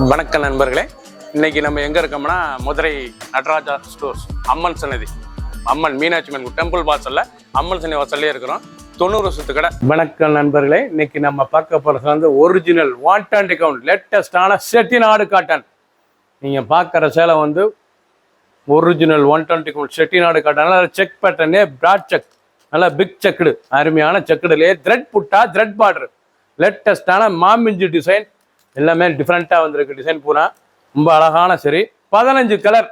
வணக்கம் நண்பர்களே, இன்னைக்கு நம்ம எங்க இருக்கோம்னா மதுரை நடராஜா ஸ்டோர்ஸ் அம்மன் சன்னதி, அம்மன் மீனாட்சி அம்மன் டெம்பிள் வாசல்ல அம்மன் சன்னதி வாசல்லே இருக்கிறோம். 90 வருஷத்து கடை. வணக்கம் நண்பர்களே, இன்னைக்கு நம்ம பார்க்க போறது வந்து ஒரிஜினல் வாண்ட் கவுண்ட் லேட்டஸ்டான செட்டிநாடு காட்டன். நீங்க பார்க்குற சேலை வந்து ஒரிஜினல் 120 கவுண்ட் செட்டிநாடு காட்டன். நல்லா செக் பேட்டர்னே பிராட் செக், நல்லா பிக் செக்குடு, அருமையான செக்குடுலேயே த்ரெட் புட்டா த்ரெட் பார்டர், லேட்டஸ்டான மாமிஞ்சி டிசைன், எல்லாமே டிஃப்ரெண்ட்டாக வந்திருக்கு. டிசைன் பூரா ரொம்ப அழகான சரி, 15 கலர்,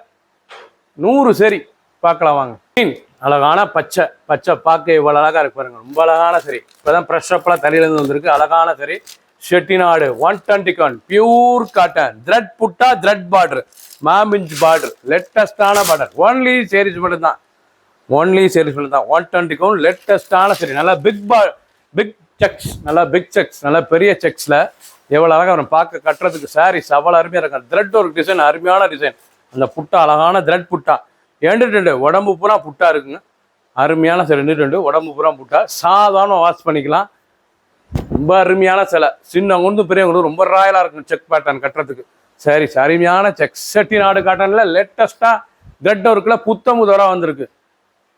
100 சரி. பார்க்கலாம் வாங்க. க்ரீன் அழகான பச்சை, பச்சை பார்க்க இவ்வளோ அழகாக இருக்கு பாருங்க, ரொம்ப அழகான சரி. இப்போ தான் ஃப்ரெஷ்ஷப்பெல்லாம் தண்ணியிலேருந்து வந்திருக்கு. அழகான சரி, Chettinad 120 count pure cotton, thread butta thread border, மாமிஞ்ச் பார்டர், லேட்டஸ்டான பார்டர். ஒன்லி சேரீஸ் மட்டும் தான், ஒன்லி சேரீஸ் மட்டும் தான். 120 கவுண்ட் லேட்டஸ்டான சரி, நல்லா பிக் செக்ஸ், நல்லா பிக் செக்ஸ், நல்லா பெரிய செக்ஸில் எவ்வளோ அழகாக வரும் பார்க்க. கட்டுறதுக்கு சாரீஸ் அவ்வளோ அருமையாக இருக்கும். த்ரெட் ஒரு டிசைன், அருமையான டிசைன். அந்த புட்டா அழகான த்ரெட் புட்டா, 2 உடம்பு பூரா புட்டா இருக்குங்க. அருமையான சரி, 2 உடம்பு பூரா புட்டா, சாதாரண வாஷ் பண்ணிக்கலாம். ரொம்ப அருமையான சிலை, சின்னவங்க பெரியவங்க ரொம்ப ராயலாக இருக்கும். செக் பேட்டர்ன் கட்டுறதுக்கு சாரீஸ் அருமையான செக். செட்டிநாடு காட்டனில் லேட்டஸ்ட்டாக த்ரெட் ஒர்க்கில் புத்தமுதராக வந்திருக்கு.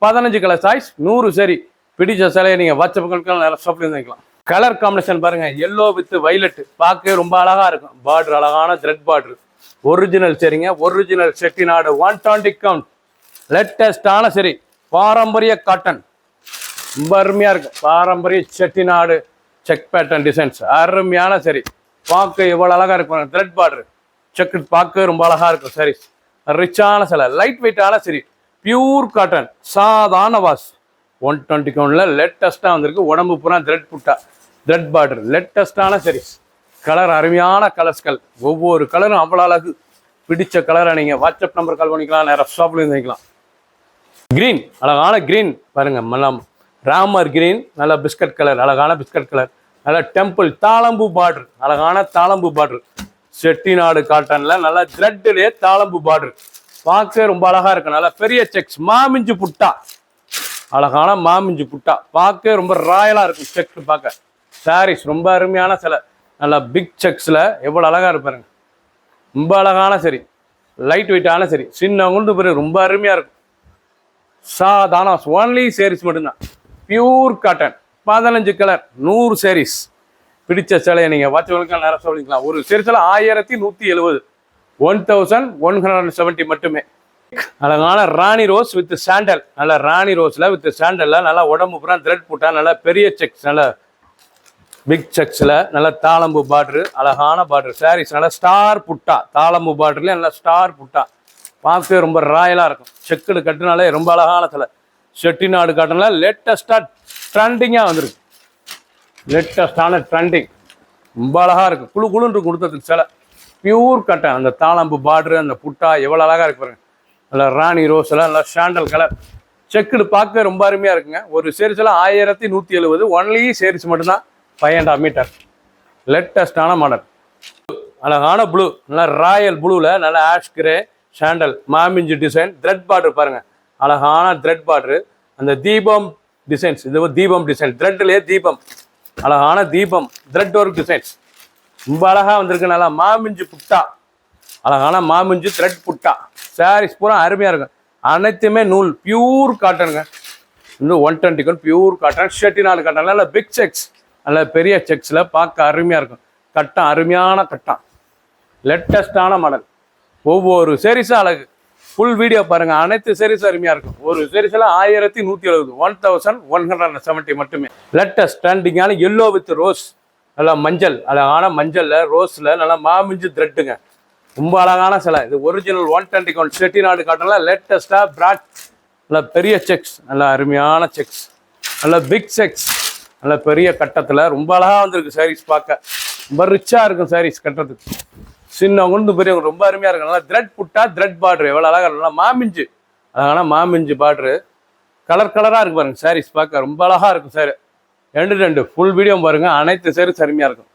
15 கலர் சாய்ஸ், 100 சரி. பிடிச்ச சிலையை நீங்கள் வாட்ஸ்அப்புக்கு நிறைய ஷாப்லேருந்து வாங்கிக்கலாம். கலர் காம்பினேஷன் பாருங்க, எல்லோ வித் வைலட், பார்க்கவே ரொம்ப அழகா இருக்கும். பார்டர் அழகான த்ரெட் பார்டர், ஒரிஜினல் சரிங்க. ஒரிஜினல் செட்டிநாடு 120 கவுண்ட் லேட்டஸ்டான சரி, பாரம்பரிய காட்டன், ரொம்ப அருமையா இருக்கும். பாரம்பரிய செட்டிநாடு செக் பேட்டர்ன் டிசைன்ஸ், அருமையான சரி. பார்க்க எவ்வளவு அழகா இருக்கும். த்ரெட் பார்டர் செக் பார்க்க ரொம்ப அழகா இருக்கும். சரி, ரிச்சான சிலை, லைட் வெயிட்டான சரி, பியூர் காட்டன், சாதாரண வாஷ். 120 கவுண்டில் லேட்டஸ்ட்டாக வந்திருக்கு. உடம்பு பூரா thread butta thread border, லேட்டஸ்டான sarees. Colour அருமையான கலர்ஸ்கள், ஒவ்வொரு கலரும் அவ்வளோ அழகு. பிடிச்ச கலரை நீங்கள் வாட்ஸ்அப் நம்பர் கால் பண்ணிக்கலாம், நேராக ஷாப்லேருந்து வாங்கிக்கலாம். க்ரீன் அழகான க்ரீன் பாருங்கள், மல்லாம் ராமர் க்ரீன், நல்லா பிஸ்கட் கலர், அழகான பிஸ்கட் கலர். நல்லா டெம்பிள் தாளம்பூ பார்டர், அழகான தாளம்பூ பார்டர். செட்டிநாடு காட்டனில் நல்லா த்ரெட்லேயே தாளம்பூ பார்டர், பார்க்க ரொம்ப அழகாக இருக்கும். நல்லா பெரிய செக்ஸ், மாமிஞ்சு புட்டா, அழகான மாமிஞ்சி புட்டா, பார்க்க ரொம்ப ராயலாக இருக்கும். செக்ஸ் பார்க்க சாரீஸ் ரொம்ப அருமையான சிலை, நல்லா பிக் செக்ஸில் எவ்வளோ அழகாக இருப்பாருங்க. ரொம்ப அழகான சரி, லைட் வெயிட்டான சரி, சின்னவங்க பிறகு ரொம்ப அருமையாக இருக்கும். சாதாரண ஒன்லி சேரீஸ் மட்டும்தான், பியூர் காட்டன், 15 கலர், 100 சேரீஸ். பிடிச்ச சிலையை நீங்கள் வாட்ஸ்அப்புக்கு நேரம் சொல்லிக்கலாம். ஒரு சேரீஸில் 1170, 1170 மட்டுமே. அழகான ராணி ரோஸ் வித் சாண்டல், நல்ல ராணி ரோஸ்ல வித் சாண்டல்ல, நல்லா உடம்பு பூரா த்ரெட் புட்டா, நல்லா பெரிய செக்ஸ், நல்ல பிக் செக்ஸ்ல, நல்ல தாளம்பு பார்டர், அழகான பார்டர். சாரீஸ் நல்லா ஸ்டார் புட்டா, தாளம்பு பார்டர்ல நல்லா ஸ்டார் புட்டா, பார்க்க ரொம்ப ராயலா இருக்கும். செக்குடு கட்டுனாலே ரொம்ப அழகான சிலை. செட்டிநாடு காட்டன்ல லேட்டஸ்டா ட்ரெண்டிங்கா வந்திருக்கு. லேட்டஸ்டான ட்ரெண்டிங், ரொம்ப அழகா இருக்கு. குழு குழுன்னு கொடுத்ததுக்கு சிலை, பியூர் கட்டன். அந்த தாளம்பு பார்டர், அந்த புட்டா எவ்வளவு அழகா இருக்கு பாருங்க. நல்லா ராணி ரோஸ்ல நல்லா சாண்டல் கலர், செக்குடு பார்க்க ரொம்ப அருமையா இருக்குங்க. ஒரு சேரீஸ்ல 1170, ஒன்லி சேரீஸ் மட்டும்தான், 5.5 மீட்டர். லேட்டஸ்டான மாடல், அழகான ப்ளூ, நல்லா ராயல் ப்ளூல நல்லா ஆஷ் கிரே சாண்டல், மாமிஞ்சி டிசைன், த்ரெட் பார்டர் பாருங்க, அழகான த்ரெட் பார்டர். அந்த தீபம் டிசைன்ஸ், இது தீபம் டிசைன், த்ரெட்லயே தீபம், அழகான தீபம் த்ரெட் ஒர்க் டிசைன்ஸ், ரொம்ப அழகா வந்திருக்கு. நல்லா மாமிஞ்சி புட்டா, அழகான மாமிஞ்சி த்ரெட் புட்டா. சாரீஸ் பூரா அருமையாக இருக்கும். அனைத்துமே நூல், பியூர் காட்டனுங்க. இன்னும் 120 count pure cotton, Chettinad cotton, நல்ல பிக் செக்ஸ், நல்ல பெரிய செக்ஸில் பார்க்க அருமையாக இருக்கும். கட்டம் அருமையான கட்டம், லேட்டஸ்டான மாடல். ஒவ்வொரு சேரீஸும் அழகு. ஃபுல் வீடியோ பாருங்கள், அனைத்து சேரீஸும் அருமையாக இருக்கும். ஒரு சேரீஸில் 1170, 1170 மட்டுமே. லேட்டஸ்ட் ட்ரெண்டிங்கான எல்லோ வித் ரோஸ், நல்லா மஞ்சள், அழகான மஞ்சளில் ரோஸில் நல்லா மாமிஞ்சு த்ரெட்டுங்க, ரொம்ப அழகான சிலை. இது ஒரிஜினல் 120 கவுண்ட் செட்டிநாடு காட்டன்ல லேட்டஸ்டா பிராட், நல்ல பெரிய செக்ஸ், நல்ல அருமையான செக்ஸ், நல்ல பிக் செக்ஸ், நல்ல பெரிய கட்டத்தில் ரொம்ப அழகா வந்திருக்கு. சாரீஸ் பார்க்க ரொம்ப ரிச்சா இருக்கும். சாரீஸ் கட்டுறதுக்கு சின்னவங்க பெரியவங்க ரொம்ப அருமையா இருக்கும். நல்லா த்ரெட் புட்டா த்ரெட் பார்டர், எவ்வளோ அழகா இருக்கும். நல்லா மாமிஞ்சு, அழகான மாமிஞ்சு பார்டரு, கலர் கலராக இருக்கு பாருங்க. சாரீஸ் பார்க்க ரொம்ப அழகா இருக்கும். சார் 2 ஃபுல் வீடியோ பாருங்க, அனைத்து சாரீஸ் அருமையா இருக்கும்.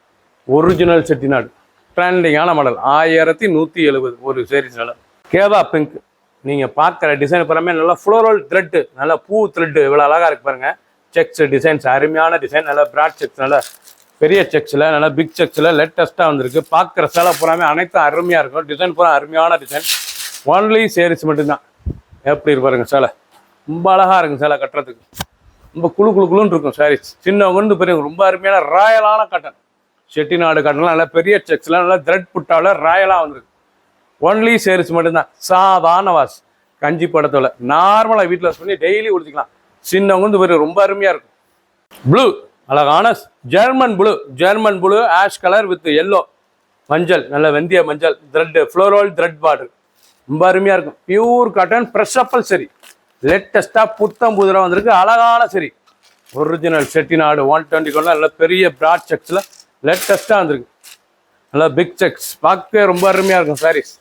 ஒரிஜினல் செட்டிநாடு ட்ரெண்டிங்கான மாடல், 1170 ஒரு சேரீஸ்னால. கேவா பிங்க், நீங்கள் பார்க்குற டிசைன் புறமே நல்லா ஃப்ளோரல் த்ரெட்டு, நல்லா பூ த்ரெட்டு, இவ்வளோ அழகாக இருக்கு பாருங்க. செக்ஸ் டிசைன்ஸ், அருமையான டிசைன், நல்லா பிராட் செக்ஸ், நல்லா பெரிய செக்ஸில் நல்லா பிக் செக்ஸில் லேட்டஸ்ட்டாக வந்திருக்கு. பார்க்குற சேலை பூராமே அனைத்தும் அருமையாக இருக்கும். டிசைன் பூரா அருமையான டிசைன். ஒன்லி சேரீஸ் மட்டும்தான். எப்படி இருப்பாருங்க சேலை, ரொம்ப அழகாக இருக்கும் சேலை கட்டுறதுக்கு. ரொம்ப குழுன்னு இருக்கும் சாரீஸ். சின்னவங்க பெரியவங்க ரொம்ப அருமையான ராயலான காட்டன், செட்டிநாடு காட்டன்லாம் நல்லா பெரிய செக்ஸ்லாம் நல்லா த்ரெட் புட்டாவில் ராயலாக வந்துருக்கு. ஒன்லி சேரீஸ் மட்டும்தான். சாதாரண வாஸ் கஞ்சி படத்தில் நார்மலாக வீட்டில் யூஸ் பண்ணி டெய்லி உடுத்திக்கலாம். சின்னவங்க பெரிய ரொம்ப அருமையாக இருக்கும். ப்ளூ, அழகான German blue ash colour with yellow மஞ்சள், நல்ல வெந்தய மஞ்சள் த்ரெட் ஃப்ளோரல் த்ரெட் பார்டர், ரொம்ப அருமையாக இருக்கும். பியூர் காட்டன் ப்ரெஷப்பல் சரி, லேட்டஸ்ட்டாக புத்தம் புதிராக வந்திருக்கு. அழகான சரி, ஒரிஜினல் செட்டிநாடு 120 நல்ல பெரிய பிராட் செக்ஸில் லேட்டஸ்ட்டாக வந்திருக்கு. நல்லா பிக் செக்ஸ், பார்க்க ரொம்ப அருமையாக இருக்கும் சாரீஸ்.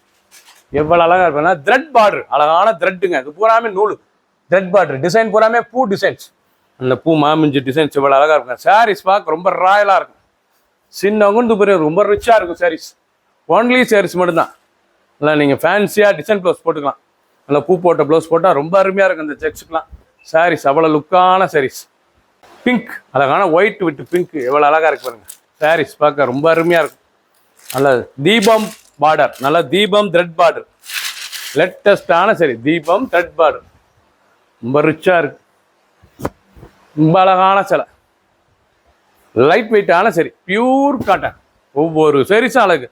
எவ்வளோ அழகாக இருக்குன்னா த்ரெட் பார்டர், அழகான த்ரெட்டுங்க. இது பூராமே நூல் த்ரெட் பார்டர். டிசைன் பூராமே பூ டிசைன்ஸ், அந்த பூ மாமிஞ்சி டிசைன்ஸ் எவ்வளோ அழகாக இருக்கும். சாரீஸ் பார்க்க ரொம்ப ராயலாக இருக்கும். சின்னவங்க பெரிய ரொம்ப ரிச்சாக இருக்கும் சாரீஸ். ஒன்லி சாரீஸ் மட்டும்தான். இல்லை நீங்கள் ஃபேன்சியாக டிசைன் ப்ளவுஸ் போட்டுக்கலாம். நல்லா பூ போட்ட ப்ளவுஸ் போட்டால் ரொம்ப அருமையாக இருக்கும் இந்த செக்ஸுக்கெலாம். சாரீஸ் அவ்வளோ லுக்கான சாரீஸ். பிங்க், அழகான ஒயிட் வித் பிங்க் எவ்வளோ அழகாக இருக்கு பாருங்க. சாரீஸ் பார்க்க ரொம்ப அருமையாக இருக்கும். நல்ல தீபம் பார்டர், நல்ல தீபம் த்ரெட் பார்டர், லேட்டஸ்டான சரி தீபம் த்ரெட் பார்டர், ரொம்ப ரிச்சாக இருக்கு. ரொம்ப அழகான சிலை, லைட் வெயிட்டான சரி, பியூர் காட்டன். ஒவ்வொரு சாரீஸும் அழகு.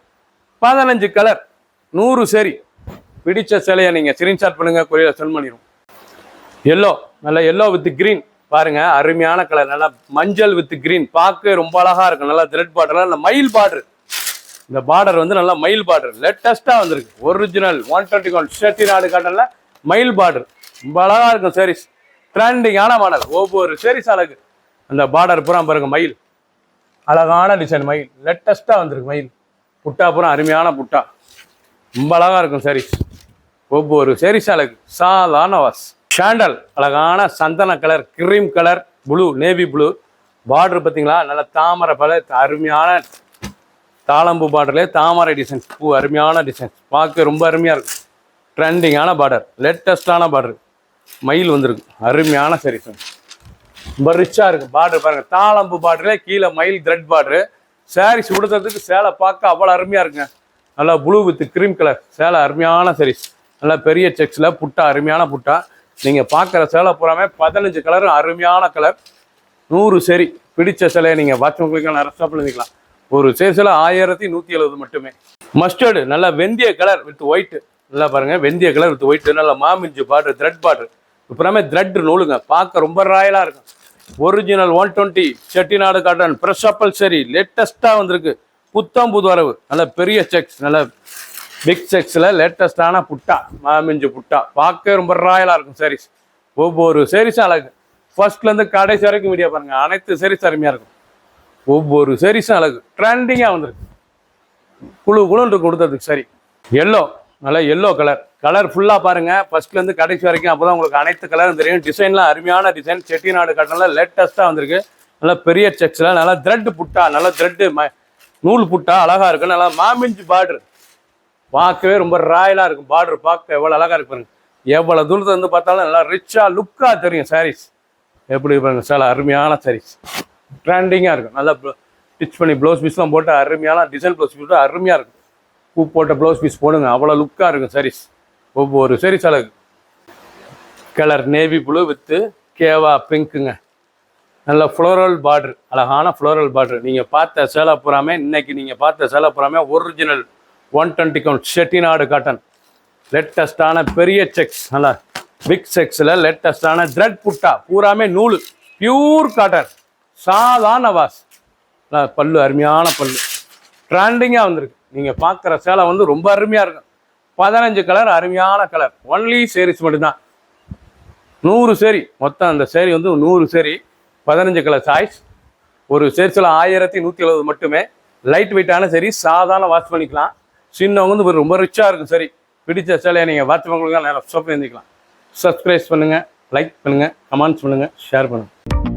15 கலர் 100 சரி. பிடிச்ச சிலையை நீங்கள் ஸ்க்ரீன்ஷாட் பண்ணுங்கள், கொரியர் சென்ட் பண்ணிடுவோம். எல்லோ, நல்ல எல்லோ வித் கிரீன் பாருங்க, அருமையான கலர். நல்லா மஞ்சள் வித் கிரீன், பார்க்க ரொம்ப அழகாக இருக்கும். நல்லா த்ரெட் பார்டர், நல்ல மயில் பார்டர். இந்த பார்டர் வந்து நல்லா மயில் பார்டர் லேட்டஸ்ட்டாக வந்திருக்கு. ஒரிஜினல் 121 செட்டிநாடு காட்டனில் மயில் பார்டர், ரொம்ப அழகாக இருக்கும் சாரீஸ். ட்ரெண்டிங்கான மாடல். ஒவ்வொரு சாரீஸ் அழகு. அந்த பார்டர் பூரா பாருங்க, மயில் அழகான டிசைன், மயில் லேட்டஸ்ட்டாக வந்திருக்கு. மயில் புட்டா பூரா அருமையான புட்டா, ரொம்ப அழகாக இருக்கும் சாரீஸ். ஒவ்வொரு சாரீஸ் அழகு. சாதாரண வாஸ். சாண்டல், அழகான சந்தன colour, cream colour, blue navy blue border பார்த்தீங்களா, நல்ல தாமரை பல அருமையான தாளம்பூ பார்டர்லேயே தாமரை டிசைன்ஸ், பூ அருமையான டிசைன்ஸ், பார்க்க ரொம்ப அருமையாக இருக்கும். ட்ரெண்டிங்கான பார்டர், லேட்டஸ்டான பார்டர், மயில் வந்திருக்கு. அருமையான சாரீஸ், ரொம்ப ரிச்சாக இருக்குது. பார்டர் பாருங்கள், தாளம்பூ பார்டர்லேயே கீழே மயில் த்ரெட் பார்டரு. சாரீஸ் உடுத்துறதுக்கு சேலை பார்க்க அவ்வளோ அருமையாக இருக்குங்க. நல்லா ப்ளூ வித் கிரீம் கலர் சேலை, அருமையான சாரீஸ். நல்லா பெரிய செக்ஸில் புட்டா, அருமையான புட்டா. நீங்கள் பார்க்குற சேலை பூராமே 15 கலர், அருமையான கலர். 100 சரி. பிடிச்ச சிலையை நீங்கள் வாட்ச்மேன் அரசாப்பில் இருந்துக்கலாம். ஒரு சேசில் 1170 மட்டுமே. மஸ்டர்டு, நல்லா வெந்தய கலர் வித் ஒயிட், நல்லா பாருங்கள் வெந்தய கலர் வித் ஒயிட், நல்லா மாமிஞ்சு பார்டர் த்ரெட் பார்டர். அப்புறமே த்ரெட் நூலுங்க, பார்க்க ரொம்ப ராயலாக இருக்கும். ஒரிஜினல் 120 செட்டிநாடு காட்டன் ப்ரெஷப்பல் சரி, லேட்டஸ்ட்டாக வந்திருக்கு. புத்தம் புது வரவு, நல்ல பெரிய செக்ஸ், நல்ல பிக் செக்ஸில் லேட்டஸ்டான புட்டா, மாமிஞ்சு புட்டா, பார்க்க ரொம்ப ராயலாக இருக்கும் சாரீஸ். ஒவ்வொரு சாரீஸும் அழகு. ஃபர்ஸ்ட்லேருந்து கடைசி வரைக்கும் வீடியோ பாருங்கள், அனைத்து சாரீஸ் அருமையாக இருக்கும். ஒவ்வொரு சாரீஸும் அழகு. ட்ரெண்டிங்காக வந்திருக்கு. குழுன்னு கொடுத்ததுக்கு சரி. எல்லோ, நல்லா எல்லோ கலர் ஃபுல்லாக பாருங்கள், ஃபர்ஸ்ட்லேருந்து கடைசி வரைக்கும். அப்போ தான் உங்களுக்கு அனைத்து கலரும் தெரியும். டிசைன்லாம் அருமையான டிசைன், செட்டிநாடு காட்டனில் லேட்டஸ்ட்டாக வந்திருக்கு. நல்லா பெரிய செக்ஸில் நல்லா த்ரெட் புட்டா, நல்லா த்ரெட்டு நூல் புட்டா அழகாக இருக்கும். நல்லா மாமிஞ்சு பார்டர், பார்க்கவே ரொம்ப ராயலாக இருக்கும். பார்டர் பார்க்க எவ்வளோ அழகாக இருக்கு பாருங்க. எவ்வளோ தூரத்தை வந்து பார்த்தாலும் நல்லா ரிச்சாக லுக்காக தெரியும் சாரீஸ். எப்படி பாருங்க, சேலை அருமையான சாரீஸ், ட்ரெண்டிங்காக இருக்கும். நல்லா ஸ்டிச் பண்ணி ப்ளவுஸ் பீஸ்லாம் போட்டு அருமையான டிசைன் ப்ளவுஸ் பீஸ் போட்டு அருமையாக இருக்கும். பூ போட்ட ப்ளவுஸ் பீஸ் போடுங்க, அவ்வளோ லுக்காக இருக்கும் சாரீஸ். ஒவ்வொரு சாரீஸ் அழகு. கலர் நேவி ப்ளூ வித்து கேவா பிங்க்குங்க, நல்ல ஃப்ளோரல் பார்டர், அழகான ஃப்ளோரல் பார்டர். நீங்கள் பார்த்த சேலை பூராமே, இன்னைக்கு நீங்கள் பார்த்த சேலை பூராமே ஒரிஜினல் 120 கவுண்ட் செட்டிநாடு காட்டன், லேட்டஸ்டான பெரிய செக்ஸ், நல்லா பிக் செக்ஸில் லேட்டஸ்டான த்ரெட் புட்டா, பூராமே நூல், பியூர் காட்டன், சாதாரண வாஸ். பல்லு அருமையான பல்லு, ட்ரெண்டிங்காக வந்திருக்கு. நீங்கள் பார்க்குற சேலை வந்து ரொம்ப அருமையாக இருக்கும். 15 கலர், அருமையான கலர். ஒன்லி சேரீஸ் மட்டும்தான். 100 சேரீ மொத்தம். அந்த சேரீ வந்து 100 சேரீ, 15 கலர் சாய்ஸ். ஒரு சேரீஸில் 1170 மட்டுமே. லைட் வெயிட்டான சரி, சாதாரண வாஷ் பண்ணிக்கலாம். சின்னவங்க வந்து ரொம்ப ரிச்சாக இருக்கும். சரி, பிடிச்ச சேலையை நீங்கள் வாட்ச் பண்ணுங்க, நேரம் ஷாப்பில் இருந்துக்கலாம். சப்ஸ்கிரைப் பண்ணுங்கள், லைக் பண்ணுங்கள், கமெண்ட்ஸ் பண்ணுங்கள், ஷேர் பண்ணுங்கள்.